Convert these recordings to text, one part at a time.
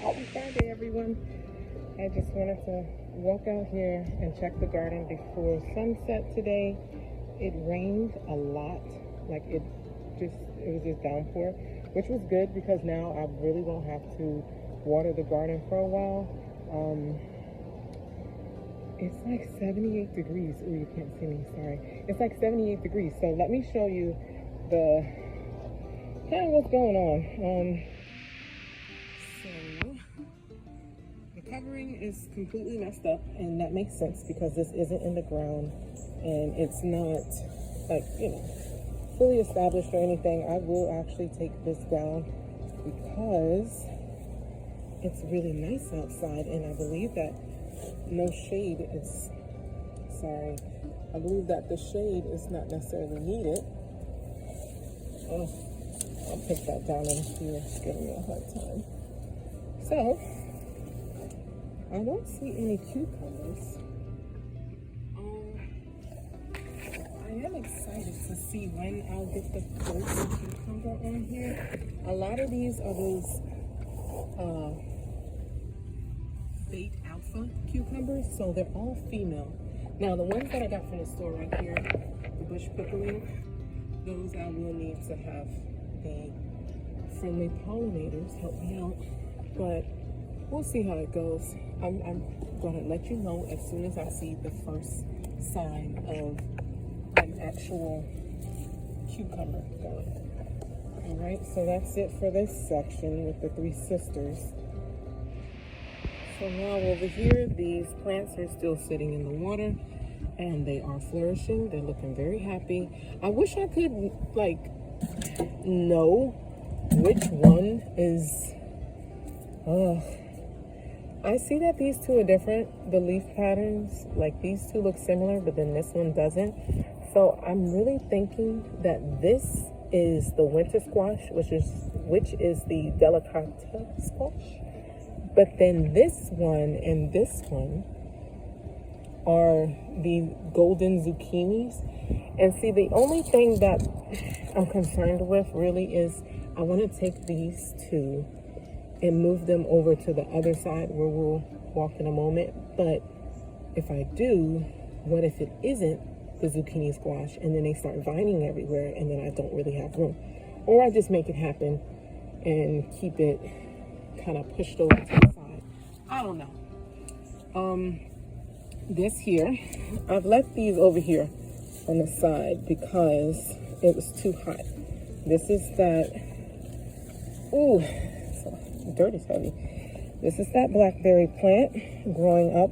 Happy Friday, everyone. I just wanted to walk out here and check the garden before sunset today. It rained a lot, like it was just downpour, which was good because now I really won't have to water the garden for a while. It's like 78 degrees. Oh, you can't see me, sorry. It's like 78 degrees. So let me show you the kind of what's going on. So the covering is completely messed up, and that makes sense because this isn't in the ground and it's not like, fully established or anything. I will actually take this down because it's really nice outside, and I believe that no shade is, I believe that the shade is not necessarily needed. Oh, I'll put that down and see it's giving me a hard time. So, I don't see any cucumbers. I am excited to see when I'll get the first cucumber on here. A lot of these are those bait alpha cucumbers, so they're all female. Now the ones that I got from the store right here, the bush pickling, those I will need to have the friendly pollinators help me out, but we'll see how it goes. I'm gonna let you know as soon as I see the first sign of an actual cucumber going. All right, so that's it for this section with the three sisters. So now over here, these plants are still sitting in the water and they are flourishing. They're looking very happy. I wish I could know which one is, I see that these two are different. The leaf patterns, like these two look similar, but then this one doesn't. So I'm really thinking that this is the winter squash, which is the delicata squash. But then this one and this one are the golden zucchinis. And see, the only thing that I'm concerned with really is I want to take these two and move them over to the other side where we'll walk in a moment. But if I do, what if it isn't the zucchini squash and then they start vining everywhere and then I don't really have room? Or I just make it happen and keep it kind of pushed over to the side. I don't know. This here, I've left these over here on the side because it was too hot. This is that, ooh, so dirt is heavy. This is that blackberry plant growing up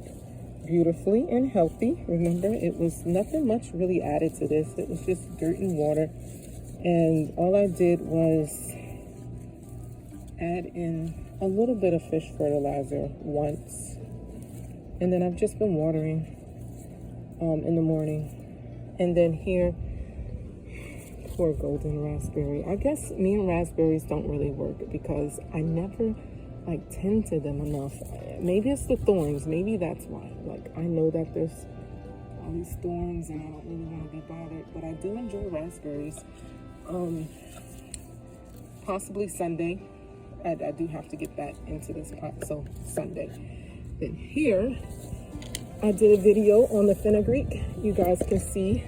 beautifully and healthy. Remember, it was nothing much really added to this. It was just dirt and water. And all I did was add in a little bit of fish fertilizer once, and then I've just been watering in the morning. And then here, poor golden raspberry. I guess me and raspberries don't really work because I never tend to them enough. Maybe it's the thorns, maybe that's why. I know that there's all these thorns and I don't really want to be bothered, but I do enjoy raspberries. Possibly Sunday. I do have to get that into this pot, so Sunday. Then here, I did a video on the fenugreek. You guys can see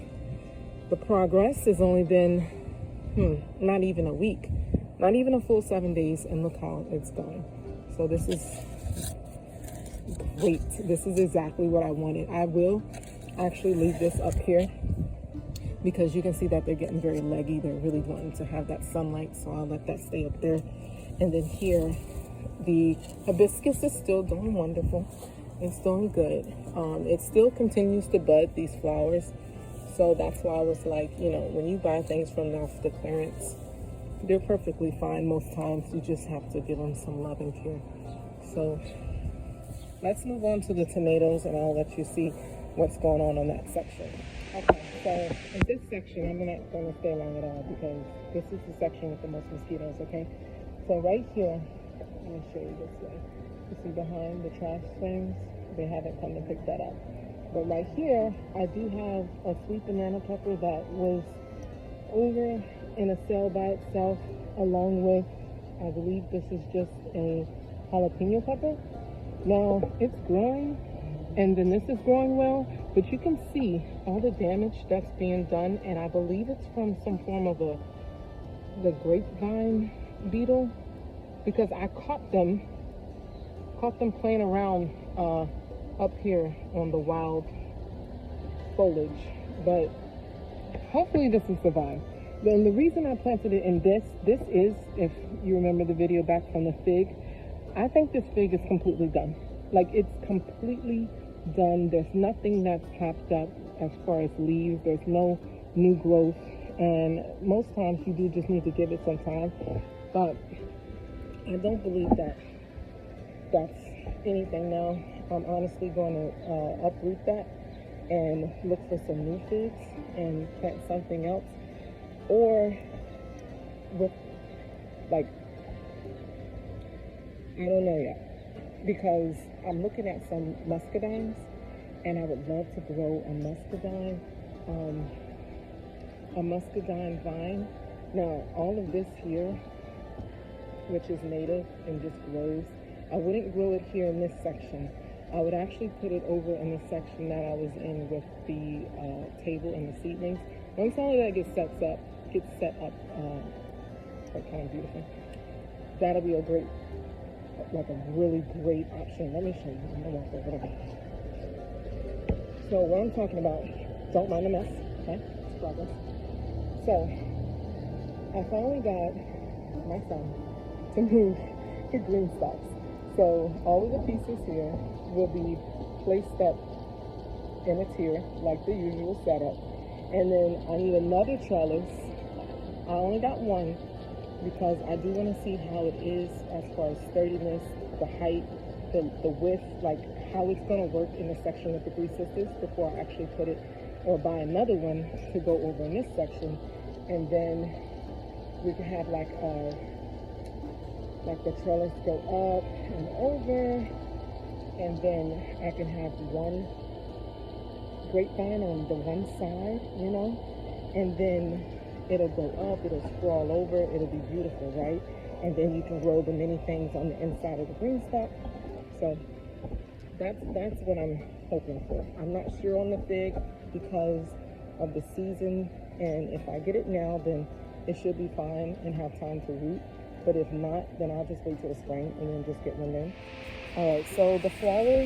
the progress. It's only been, not even a week, not even a full 7 days, and look how it's going. So this is great. This is exactly what I wanted. I will actually leave this up here because you can see that they're getting very leggy. They're really wanting to have that sunlight, so I'll let that stay up there. And then here, the hibiscus is still doing wonderful. It's doing good. It still continues to bud, these flowers. So that's why I was like, when you buy things from off the clearance, they're perfectly fine most times. You just have to give them some love and care. So let's move on to the tomatoes, and I'll let you see what's going on that section. Okay, so in this section, I'm not going to stay long at all because this is the section with the most mosquitoes, okay? So right here, let me show you this way. You see behind the trash things, they haven't come to pick that up. But right here, I do have a sweet banana pepper that was over in a cell by itself, along with, I believe this is just a jalapeno pepper. Now it's growing, and then this is growing well, but you can see all the damage that's being done, and I believe it's from some form of the grapevine beetle, because I caught them playing around up here on the wild foliage, but hopefully this will survive. And the reason I planted it in this is, if you remember the video back from the fig, I think this fig is completely done. Like, it's completely done. There's nothing that's popped up as far as leaves. There's no new growth, and most times you do just need to give it some time. But I don't believe that that's anything now. I'm honestly going to uproot that and look for some new figs and plant something else, or with, like, I don't know yet, because I'm looking at some muscadines, and I would love to grow a muscadine vine. Now, all of this here, which is native and just grows, I wouldn't grow it here in this section. I would actually put it over in the section that I was in with the table and the seedlings. Once all of that gets set up, like, kind of beautiful, that'll be a great, like a really great option. Let me show you. I'm gonna walk over there. So what I'm talking about, don't mind the mess, okay? It's progress. So I finally got my son to move the green stalks. So all of the pieces here will be placed up in a tier like the usual setup. And then I need another trellis. I only got one because I do want to see how it is as far as sturdiness, the height, the width, like how it's going to work in the section with the Three Sisters before I actually put it, or buy another one to go over in this section. And then we can have like the trellis go up and over, and then I can have one grapevine on the one side, you know, and then it'll go up, it'll sprawl over, it'll be beautiful, right? And then you can grow the many things on the inside of the green stalk. So that's what I'm hoping for. I'm not sure on the fig because of the season, and if I get it now, then it should be fine and have time to root. But if not, then I'll just wait till the spring and then just get one then. All right, so the flower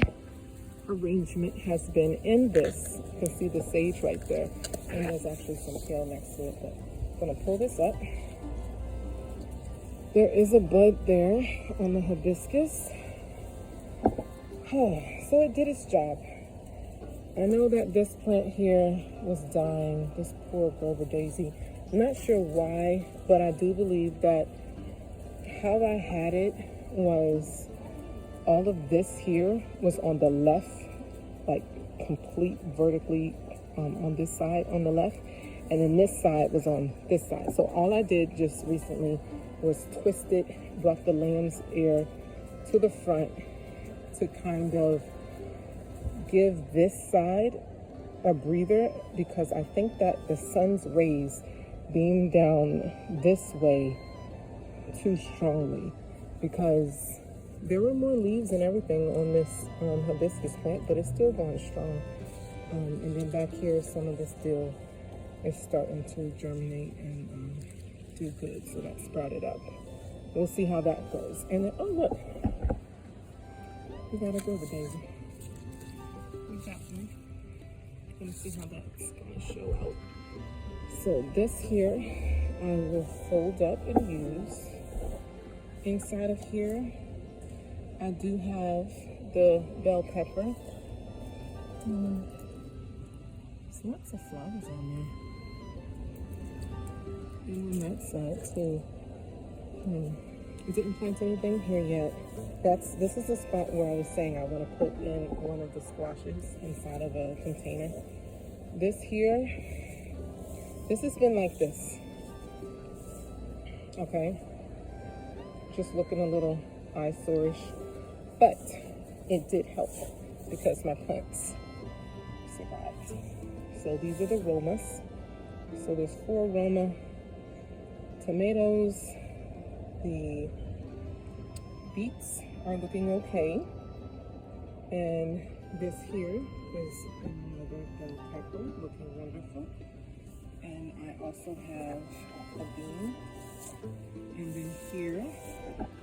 arrangement has been in this. You can see the sage right there, and there's actually some kale next to it, but I'm gonna pull this up. There is a bud there on the hibiscus. So it did its job. I know that this plant here was dying, this poor Gerber daisy. I'm not sure why, but I do believe that how I had it was all of this here was on the left, like complete vertically on this side on the left, and then this side was on this side. So all I did just recently was twist it, brought the lamb's ear to the front to kind of give this side a breather, because I think that the sun's rays beam down this way too strongly, because there were more leaves and everything on this hibiscus plant, but it's still going strong. And then back here, some of this dill is starting to germinate and do good, so that sprouted up. We'll see how that goes. And then, oh look, we got a Gerber daisy. We got one. Gonna see how that's gonna show out. So this here, I will fold up and use. Inside of here, I do have the bell pepper. There's lots of flowers on there. And on that side too. I didn't plant anything here yet. This is the spot where I was saying I want to put in one of the squashes inside of a container. This here, this has been like this. Okay. Just looking a little eyesore-ish, but it did help because my plants survived. So these are the Romas. So there's 4 Roma tomatoes. The beets are looking okay. And this here is another bell pepper looking wonderful. And I also have a bean. And then here,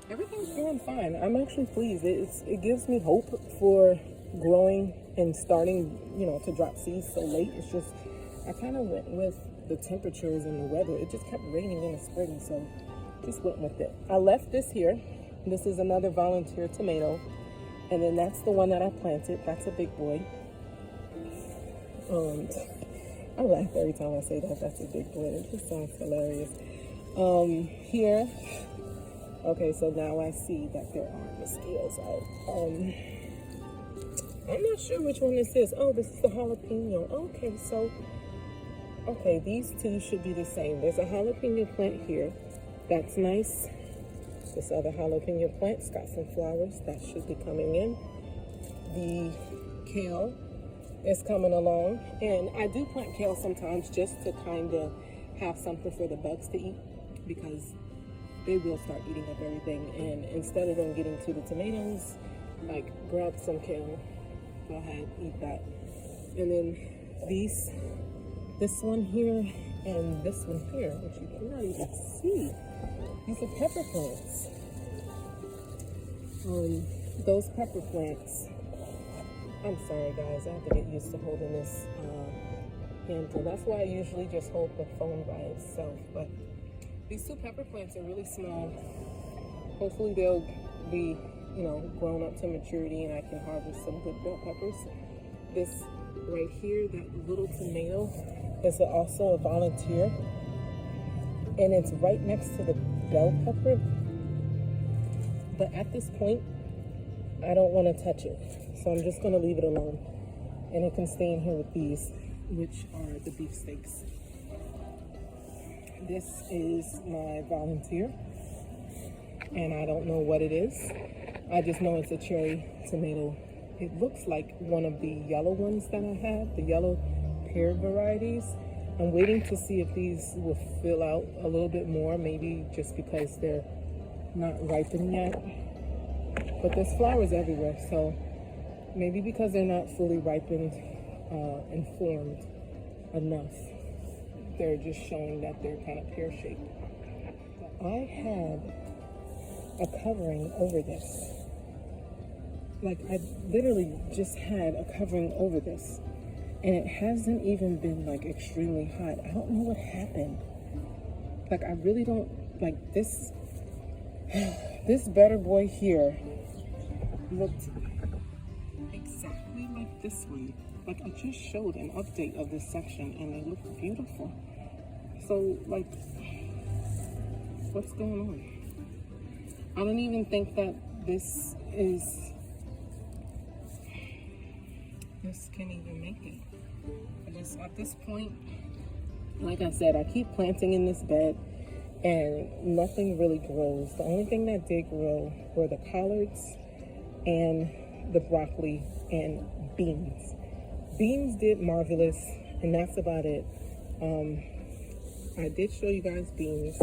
everything's going fine. I'm actually pleased. It gives me hope for growing and starting, you know, to drop seeds so late. It's just, I kind of went with the temperatures and the weather. It just kept raining in the spring, so just went with it. I left this here. This is another volunteer tomato. And then that's the one that I planted. That's a big boy. I laugh every time I say that. That's a big boy. It just sounds hilarious. Here, okay, so now I see that there are mosquitoes out. I'm not sure which one this is. Oh, this is the jalapeno. Okay, so, okay, these two should be the same. There's a jalapeno plant here. That's nice. This other jalapeno plant's got some flowers that should be coming in. The kale is coming along. And I do plant kale sometimes just to kind of have something for the bugs to eat, because they will start eating up everything. And instead of them getting to the tomatoes, like, grab some kale, go ahead, eat that. And then this one here and this one here, which you cannot even see. These are pepper plants. Those pepper plants, I'm sorry guys, I have to get used to holding this handle. That's why I usually just hold the phone by itself. But these two pepper plants are really small. Hopefully they'll be, you know, grown up to maturity and I can harvest some good bell peppers. This right here, that little tomato, is also a volunteer. And it's right next to the bell pepper. But at this point, I don't want to touch it. So I'm just going to leave it alone. And it can stay in here with these, which are the beefsteaks. This is my volunteer. And I don't know what it is. I just know it's a cherry tomato. It looks like one of the yellow ones that I have, the yellow pear varieties. I'm waiting to see if these will fill out a little bit more, maybe just because they're not ripened yet. But there's flowers everywhere, so maybe because they're not fully ripened and formed enough, they're just showing that they're kind of pear-shaped. I had a covering over this. Like, I literally just had a covering over this. And it hasn't even been, like, extremely hot. I don't know what happened. Like, I really don't, like, this better boy here looked exactly like this one. Like, I just showed an update of this section, and they look beautiful. So, like, what's going on? I don't even think that this can even make it. At this point, like I said, I keep planting in this bed and nothing really grows. The only thing that did grow were the collards and the broccoli and beans. Beans did marvelous, and that's about it. I did show you guys beans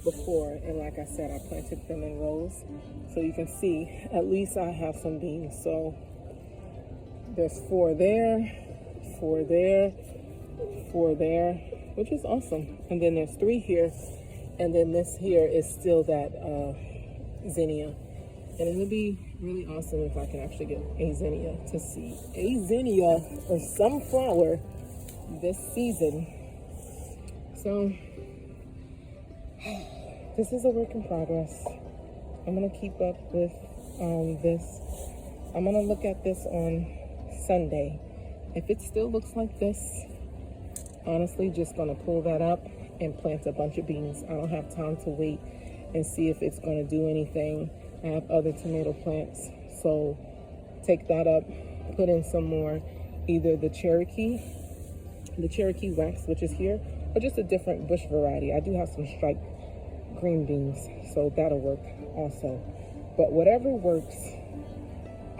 before, and like I said, I planted them in rows. So you can see, at least I have some beans. So there's 4 there, 4 there, 4 there, which is awesome. And then there's 3 here, and then this here is still that zinnia. And it would be really awesome if I can actually get a zinnia to see a zinnia or some flower this season. So this is a work in progress. I'm gonna keep up with this. I'm gonna look at this on Sunday. If it still looks like this, honestly, just gonna pull that up and plant a bunch of beans. I don't have time to wait and see if it's gonna do anything. I have other tomato plants, so take that up, put in some more, either the Cherokee wax, which is here, or just a different bush variety. I do have some striped green beans, so that'll work also. But whatever works,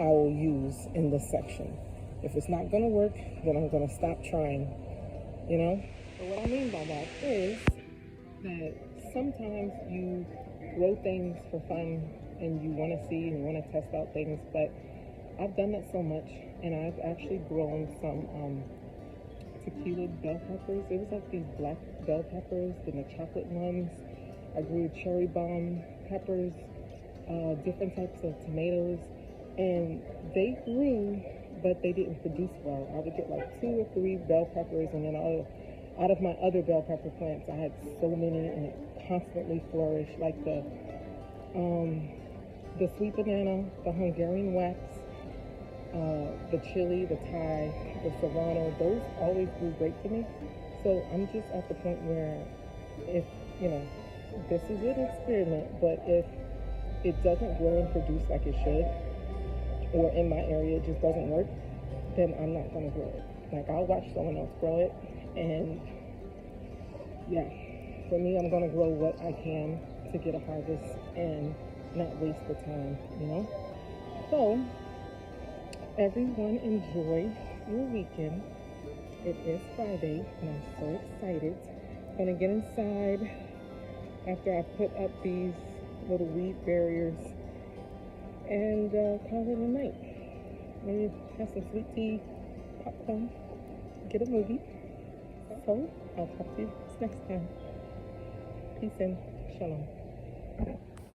I will use in this section. If it's not gonna work, then I'm gonna stop trying, you know? So what I mean by that is that sometimes you grow things for fun and you want to see and want to test out things. But I've done that so much, and I've actually grown some tequila bell peppers. It was like these black bell peppers, then the chocolate ones. I grew cherry bomb peppers, different types of tomatoes, and they grew, but they didn't produce well. I would get like 2 or 3 bell peppers, and then out of my other bell pepper plants, I had so many, and it constantly flourished. Like the sweet banana, the Hungarian wax, the chili, the Thai, the serrano, those always grew great for me. So I'm just at the point where, if this is an experiment, but if it doesn't grow and produce like it should, or in my area it just doesn't work, then I'm not gonna grow it. Like, I'll watch someone else grow it, and yeah, for me, I'm gonna grow what I can to get a harvest and not waste the time. So everyone, enjoy your weekend. It is Friday, and I'm so excited. I'm gonna get inside after I put up these little weed barriers and call it a night. Maybe have some sweet tea, popcorn, get a movie. So I'll talk to you next time. Peace and shalom.